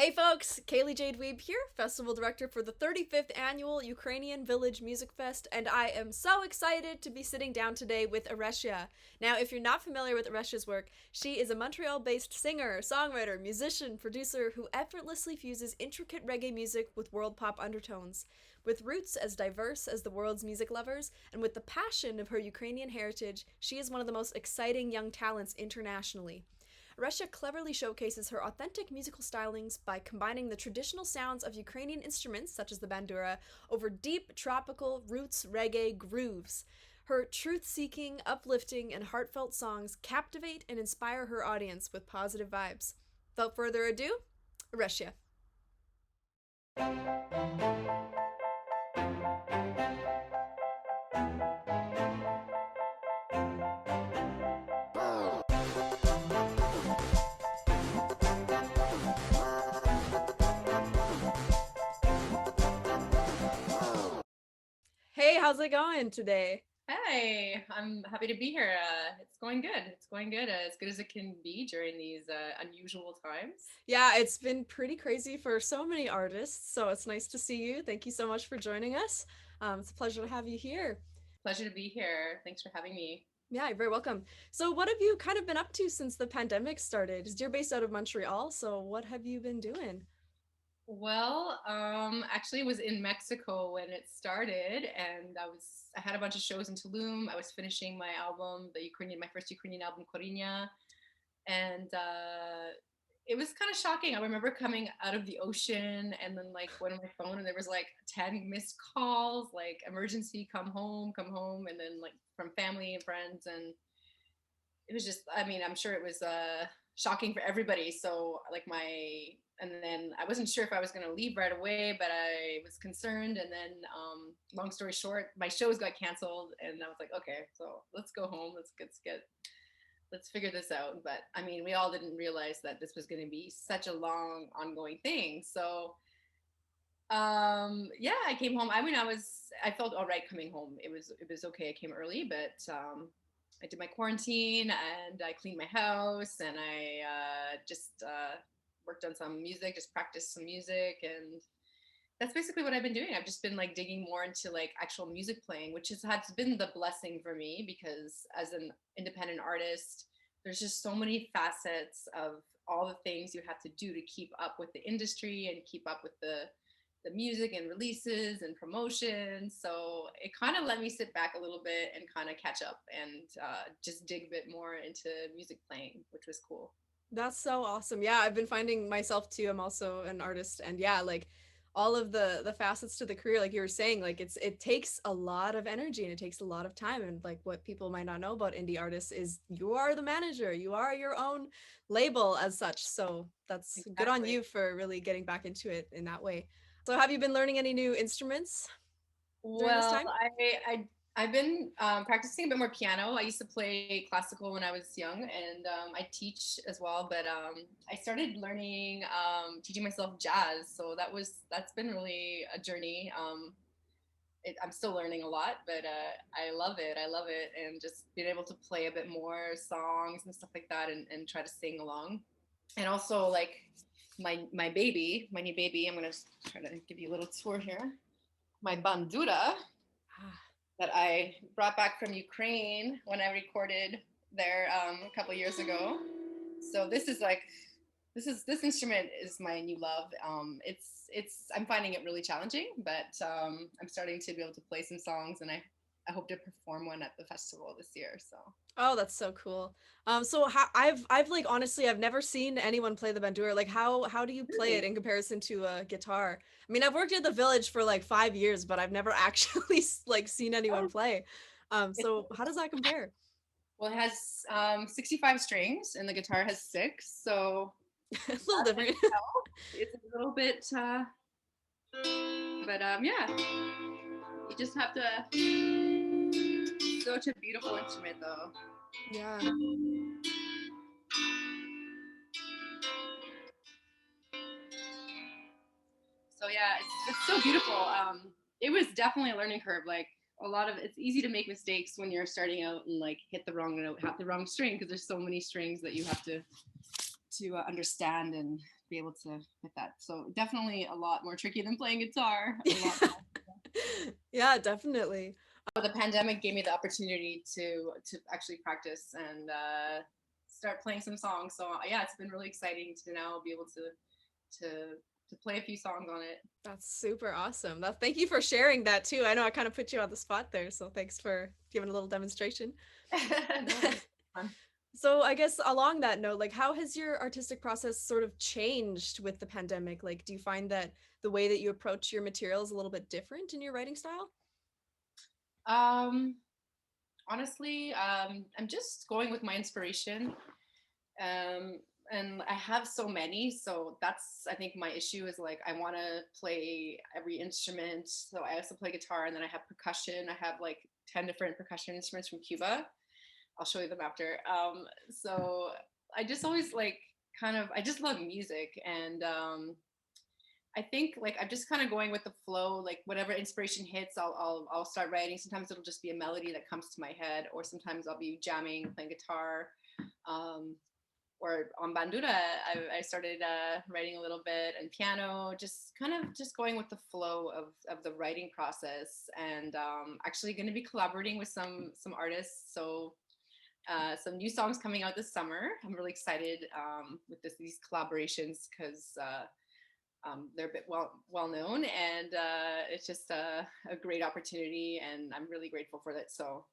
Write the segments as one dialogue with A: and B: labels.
A: Hey folks, Kaeley Jade Wiebe here, Festival Director for the 35th Annual Ukrainian Village Music Fest, and I am so excited to be sitting down today with Auresia. Now, if you're not familiar with Auresia's work, she is a Montreal-based singer, songwriter, musician, producer who effortlessly fuses intricate reggae music with world pop undertones. With roots as diverse as the world's music lovers, and with the passion of her Ukrainian heritage, she is one of the most exciting young talents internationally. Auresia cleverly showcases her authentic musical stylings by combining the traditional sounds of Ukrainian instruments, such as the bandura, over deep, tropical, roots reggae grooves. Her truth-seeking, uplifting, and heartfelt songs captivate and inspire her audience with positive vibes. Without further ado, Auresia. Hey, how's it going today?
B: Hey, I'm happy to be here. It's going good. It's going good. As good as it can be during these unusual times.
A: Yeah, it's been pretty crazy for so many artists, so it's nice to see you. Thank you so much for joining us. It's a pleasure to have you here.
B: Pleasure to be here. Thanks for having me.
A: Yeah, you're very welcome. So, what have you kind of been up to since the pandemic started? 'Cause you're based out of Montreal, so what have you been doing?
B: Well, actually, I was in Mexico when it started, and I had a bunch of shows in Tulum. I was finishing my album, my first Ukrainian album, Corinya, and it was kind of shocking. I remember coming out of the ocean and then like going on my phone and there was like 10 missed calls, like emergency, come home, and then like from family and friends. And it was just, I mean, I'm sure it was shocking for everybody. So like and then I wasn't sure if I was going to leave right away, but I was concerned. And then long story short, my shows got canceled and I was like, okay, so let's go home. Let's figure this out. But I mean, we all didn't realize that this was going to be such a long ongoing thing. So yeah, I came home. I felt all right coming home. It was okay. I came early, but I did my quarantine and I cleaned my house and I just worked on some music, just practiced some music. And that's basically what I've been doing. I've just been like digging more into like actual music playing, which has been the blessing for me because as an independent artist, there's just so many facets of all the things you have to do to keep up with the industry and keep up with the music and releases and promotions. So it kind of let me sit back a little bit and kind of catch up and just dig a bit more into music playing, which was cool.
A: That's so awesome. Yeah, I've been finding myself too. I'm also an artist, and yeah, like all of the facets to the career, like you were saying, like it takes a lot of energy and it takes a lot of time. And like what people might not know about indie artists is you are the manager, you are your own label as such. So that's good on
B: Exactly.
A: you for really getting back into it in that way. So have you been learning any new instruments during this
B: Well,
A: time?
B: I've been practicing a bit more piano. I used to play classical when I was young, and I teach as well. But I started learning teaching myself jazz. So that's been really a journey. I'm still learning a lot, but I love it. I love it, and just being able to play a bit more songs and stuff like that, and try to sing along. And also like my new baby. I'm gonna try to give you a little tour here. My bandura that I brought back from Ukraine when I recorded there a couple years ago. So this instrument is my new love. It's I'm finding it really challenging, but I'm starting to be able to play some songs, and I hope to perform one at the festival this year. So
A: Oh, that's so cool. So how I've like honestly I've never seen anyone play the bandura. Like how do you play it
B: really,
A: in comparison to a guitar? I mean, I've worked at the Village for like 5 years, but I've never actually like seen anyone
B: oh,
A: play.
B: it's
A: So how does that compare?
B: well, it has 65 strings, and the guitar has six. So
A: A little
B: as you
A: different.
B: can tell, it's a little bit, but yeah, you just have to. Such a beautiful instrument, though.
A: Yeah.
B: So yeah, it's so beautiful. It was definitely a learning curve. Like a lot of it's easy to make mistakes when you're starting out and like hit the wrong note, hit the wrong string because there's so many strings that you have to understand and be able to hit that. So definitely a lot more tricky than playing guitar. A lot more.
A: Yeah, definitely.
B: The pandemic gave me the opportunity to actually practice and start playing some songs. So yeah, it's been really exciting to now be able to play a few songs on it.
A: That's super awesome. Thank you for sharing that too. I know I kind of put you on the spot there, so thanks for giving a little demonstration.
B: No, it's fun.
A: So I guess along that note, like how has your artistic process sort of changed with the pandemic? Like, do you find that the way that you approach your material is a little bit different in your writing style?
B: Um, honestly, I'm just going with my inspiration. Um, and I have so many, so that's I think my issue is like I want to play every instrument. So I also play guitar, and then I have percussion. I have like 10 different percussion instruments from Cuba. I'll show you them after. So I just always like I just love music, and I think like I'm just kind of going with the flow. Like whatever inspiration hits, I'll start writing. Sometimes it'll just be a melody that comes to my head, or sometimes I'll be jamming, playing guitar. Um, or on bandura, I started writing a little bit, and piano, just kind of just going with the flow of the writing process, and actually going to be collaborating with some artists. So some new songs coming out this summer. I'm really excited with these collaborations because they're a bit well known, and it's just a great opportunity, and I'm really grateful for that. So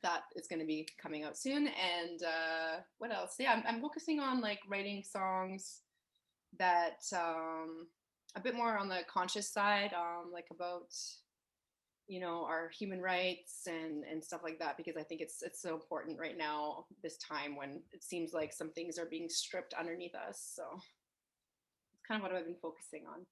B: that is going to be coming out soon. And what else? Yeah, I'm focusing on like writing songs that a bit more on the conscious side, like about our human rights and stuff like that, because I think it's so important right now, this time when it seems like some things are being stripped underneath us. So it's kind of what I've been focusing on.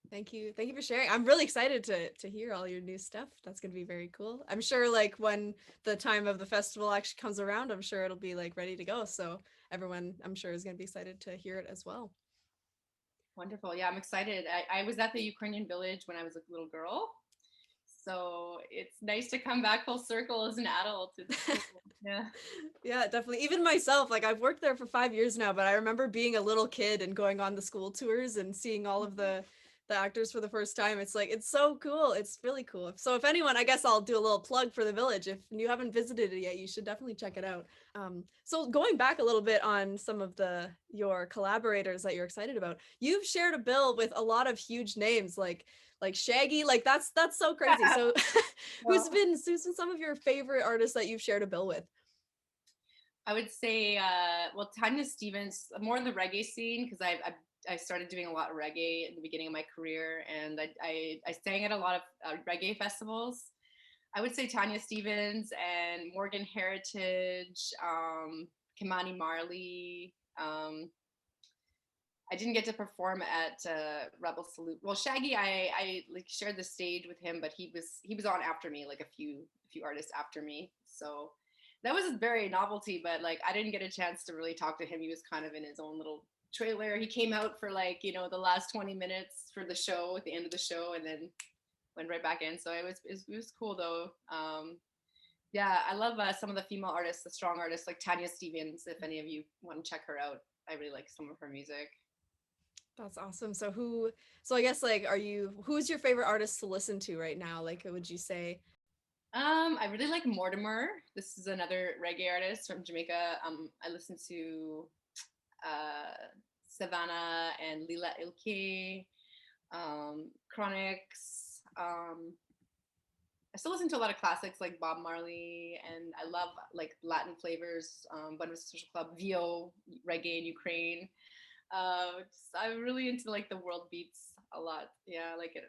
A: Thank you. Thank you for sharing. I'm really excited to hear all your new stuff. That's going to be very cool. I'm sure like when the time of the festival actually comes around, I'm sure it'll be like ready to go. So everyone, I'm sure, is going to be excited to hear it as well.
B: Wonderful. Yeah, I'm excited. I was at the Ukrainian village when I was a little girl. So it's nice to come back full circle as an adult. It's cool. Yeah.
A: Yeah, definitely. Even myself, like I've worked there for 5 years now, but I remember being a little kid and going on the school tours and seeing all of the actors for the first time. It's like it's so cool. It's really cool. So if anyone, I guess I'll do a little plug for the village. If you haven't visited it yet, you should definitely check it out. So going back a little bit on some of your collaborators that you're excited about, you've shared a bill with a lot of huge names like Shaggy. Like that's so crazy. So who's
B: Well,
A: been some of your favorite artists that you've shared a bill with?
B: I would say, well, Tanya Stevens, more in the reggae scene, because I started doing a lot of reggae at the beginning of my career, and I sang at a lot of reggae festivals. I would say Tanya Stevens and Morgan Heritage, Kimani Marley. I didn't get to perform at Rebel Salute. Well, Shaggy, I like shared the stage with him, but he was on after me, like a few artists after me. So that was a very novelty, but like I didn't get a chance to really talk to him. He was kind of in his own little trailer. He came out for like the last 20 minutes for the show at the end of the show, and then went right back in. So it was cool though. Yeah, I love some of the female artists, the strong artists like Tanya Stevens. If any of you want to check her out, I really like some of her music.
A: That's awesome. So I guess like who's your favorite artist to listen to right now? Like would you say?
B: I really like Mortimer. This is another reggae artist from Jamaica. I listen to Savannah and Lila Ilke, Chronix. I still listen to a lot of classics like Bob Marley, and I love like Latin flavors. Budapest Social Club, VO, reggae in Ukraine. I'm really into like the world beats a lot. Yeah, I like it.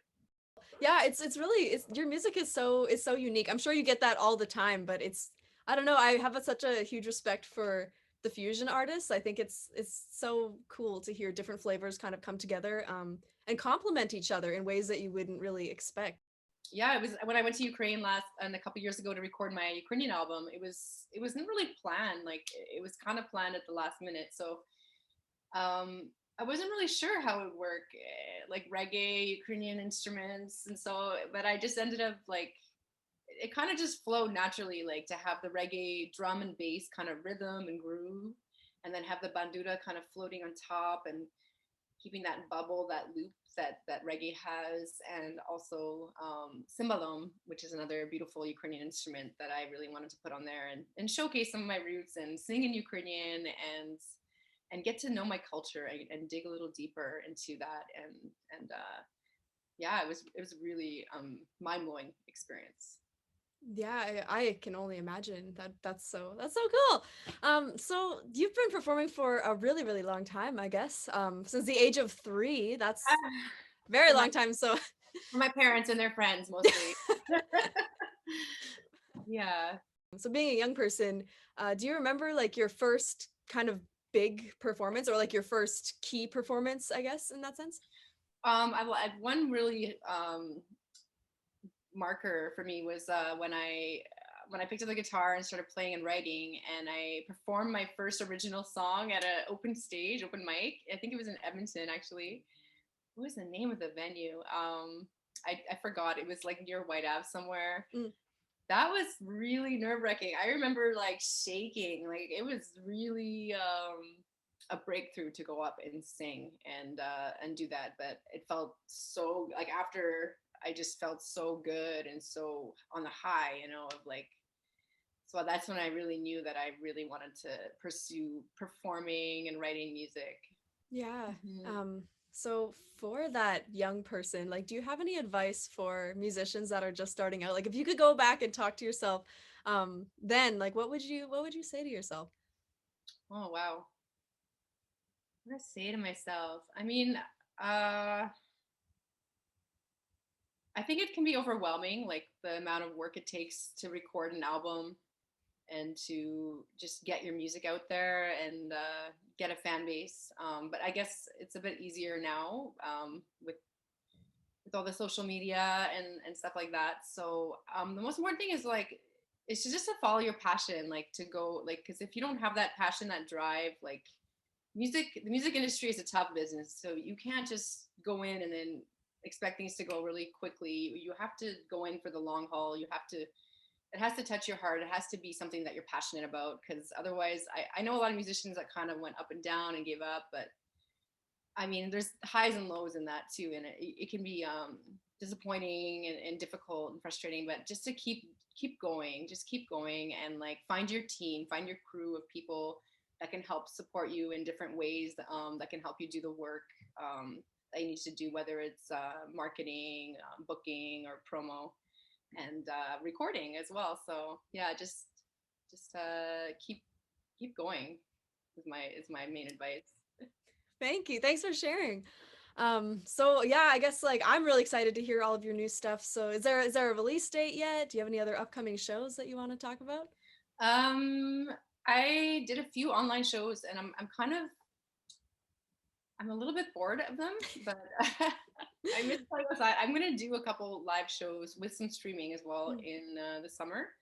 A: Yeah, it's really your music is so unique. I'm sure you get that all the time, but I don't know, I have such a huge respect for the fusion artists. I think it's so cool to hear different flavors kind of come together and complement each other in ways that you wouldn't really expect.
B: Yeah, it was when I went to Ukraine last and a couple years ago to record my Ukrainian album. It wasn't really planned. Like it was kind of planned at the last minute. So I wasn't really sure how it would work, like reggae, Ukrainian instruments, and so. But I just ended up like it kind of just flowed naturally, like to have the reggae drum and bass kind of rhythm and groove, and then have the bandura kind of floating on top, and keeping that bubble, that loop that reggae has, and also cymbalom, which is another beautiful Ukrainian instrument that I really wanted to put on there and showcase some of my roots and sing in Ukrainian and get to know my culture and dig a little deeper into that and yeah, it was really mind-blowing experience.
A: Yeah, I can only imagine that that's so cool. So you've been performing for a really, really long time, I guess. Since the age of 3. That's very
B: for my
A: long time. So
B: for my parents and their friends mostly. Yeah.
A: so being a young person, do you remember like your first kind of big performance or like your first key performance, I guess, in that sense?
B: I've one really marker for me was when I picked up the guitar and started playing and writing, and I performed my first original song at an open stage, open mic. I think it was in Edmonton, actually. What was the name of the venue? I forgot. It was like near White Ave somewhere.
A: Mm.
B: That was really nerve-wracking. I remember like shaking. Like it was really a breakthrough to go up and sing and do that. But it felt so like after I just felt so good and so on the high, you know, of like so that's when I really knew that I really wanted to pursue performing and writing music.
A: Yeah.
B: Mhm.
A: So for that young person, like, do you have any advice for musicians that are just starting out? Like, if you could go back and talk to yourself, then like, what would you say to yourself?
B: Oh wow. What do I say to myself? I mean, uh I think it can be overwhelming, like the amount of work it takes to record an album and to just get your music out there and get a fan base. But I guess it's a bit easier now with all the social media and stuff like that. So the most important thing is like it's just to follow your passion, like to go like because if you don't have that passion, that drive, like the music industry is a tough business, so you can't just go in and then expect things to go really quickly. You have to go in for the long haul. You have to it has to touch your heart. It has to be something that you're passionate about because otherwise I know a lot of musicians that kind of went up and down and gave up, but I mean there's highs and lows in that too, and it can be disappointing and difficult and frustrating, but just to keep going, just keep going and like find your team, find your crew of people that can help support you in different ways, that can help you do the work that you need to do, whether it's marketing, booking, or promo, and recording as well. So yeah, just keep going is my main advice.
A: Thank you. Thanks for sharing. So yeah, I guess like I'm really excited to hear all of your new stuff. So is there a release date yet? Do you have any other upcoming shows that you want to talk about?
B: Um, I did a few online shows, and I'm a little bit bored of them, but I miss playing outside. I'm gonna do a couple live shows with some streaming as well
A: Mm.
B: in the summer,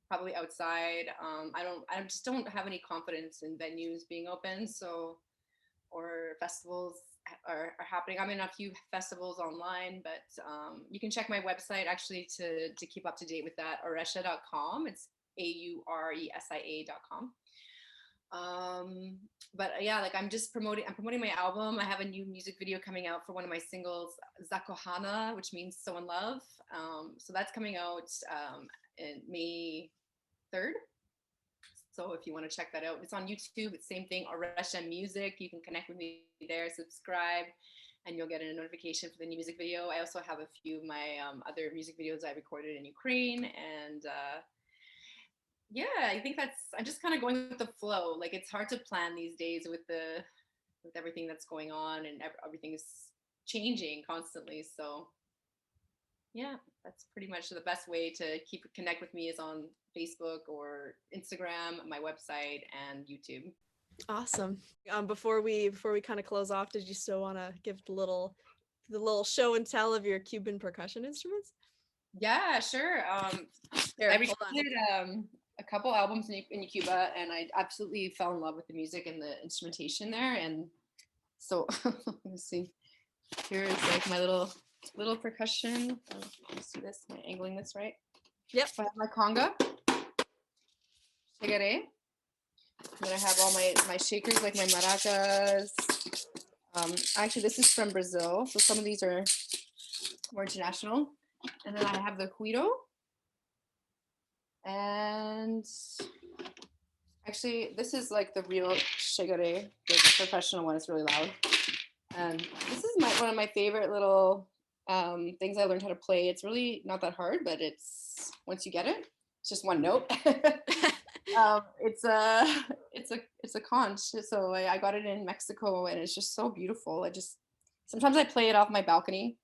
B: probably outside. I just don't have any confidence in venues being open, so or festivals are happening. I'm in a few festivals online, but you can check my website actually to keep up to date with that. Auresia.com. It's AURESIA.com. Um, but yeah, like I'm promoting my album. I have a new music video coming out for one of my singles, Zakohana, which means so in love. So that's coming out in May 3rd. So if you want to check that out, it's on YouTube. It's same thing, Auresia Music. You can connect with me there, subscribe, and you'll get a notification for the new music video. I also have a few of my other music videos I recorded in Ukraine, and yeah, I think I'm just kind of going with the flow. Like it's hard to plan these days with everything that's going on and everything is changing constantly. So yeah, that's pretty much the best way to keep connect with me is on Facebook or Instagram, my website, and YouTube.
A: Awesome. Before we kind of close off, did you still want to give the little show and tell of your Cuban percussion instruments?
B: Yeah, sure.
A: Here,
B: I
A: hold on.
B: recorded a couple albums in Cuba, and I absolutely fell in love with the music and the instrumentation there. And so, let me see. Here's like my little percussion. Let's do this. Am I angling this right?
A: Yep.
B: So I have my conga, segare. Then I have all my shakers like my maracas, Actually, this is from Brazil, so some of these are more international. And then I have the Huiro. And actually, this is like the real shigare, the professional one. It's really loud. And this is one of my favorite little things I learned how to play. It's really not that hard, but it's once you get it, it's just one note. It's a conch. So I got it in Mexico, and it's just so beautiful. Sometimes I play it off my balcony.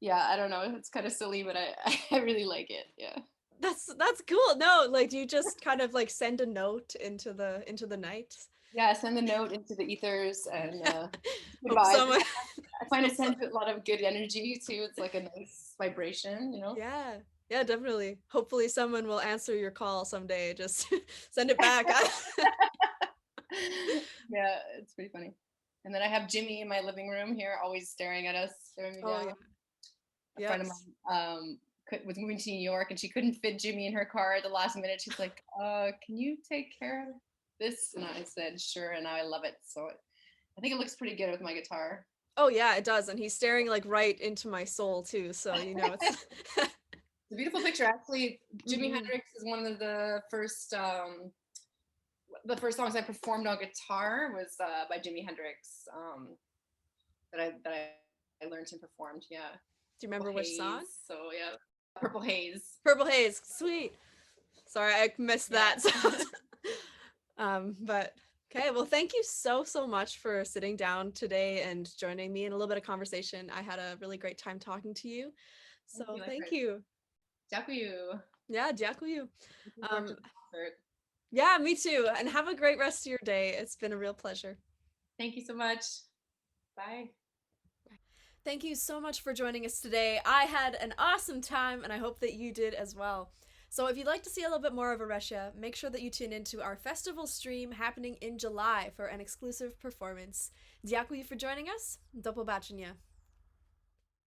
B: Yeah, I don't know. It's kind of silly, but I really like it. Yeah.
A: That's cool. No, like, do you just kind of like send a note into the night?
B: Yeah, send the note into the ethers and
A: Hope
B: vibes.
A: someone.
B: I find it sends a lot of good energy too. It's like a nice vibration, you know?
A: Yeah. Yeah, definitely. Hopefully someone will answer your call someday. Just send it back.
B: Yeah, it's pretty funny. And then I have Jimmy in my living room here, always staring at us, staring me
A: Oh
B: down.
A: yeah.
B: A friend of mine was moving to New York, and she couldn't fit Jimmy in her car at the last minute. She's like, can you take care of this? And I said, sure, and now I love it. So I think it looks pretty good with my guitar.
A: Oh yeah, it does. And he's staring like right into my soul too. So, it's
B: It's a beautiful picture. Actually, Jimi Hendrix is one of the first songs I performed on guitar was by Jimi Hendrix that I learned and performed. Yeah.
A: Do you remember which song?
B: So yeah, Purple Haze.
A: Purple Haze. Sweet. Sorry, I missed that. But okay, well, thank you so much for sitting down today and joining me in a little bit of conversation. I had a really great time talking to you. So thank you.
B: Дякую.
A: Yeah, дякую.
B: Looking forward to the concert.
A: Yeah, me too. And have a great rest of your day. It's been a real pleasure.
B: Thank you so much. Bye.
A: Thank you so much for joining us today. I had an awesome time, and I hope that you did as well. So if you'd like to see a little bit more of Auresia, make sure that you tune into our festival stream happening in July for an exclusive performance. Дякую for joining us. До побачення.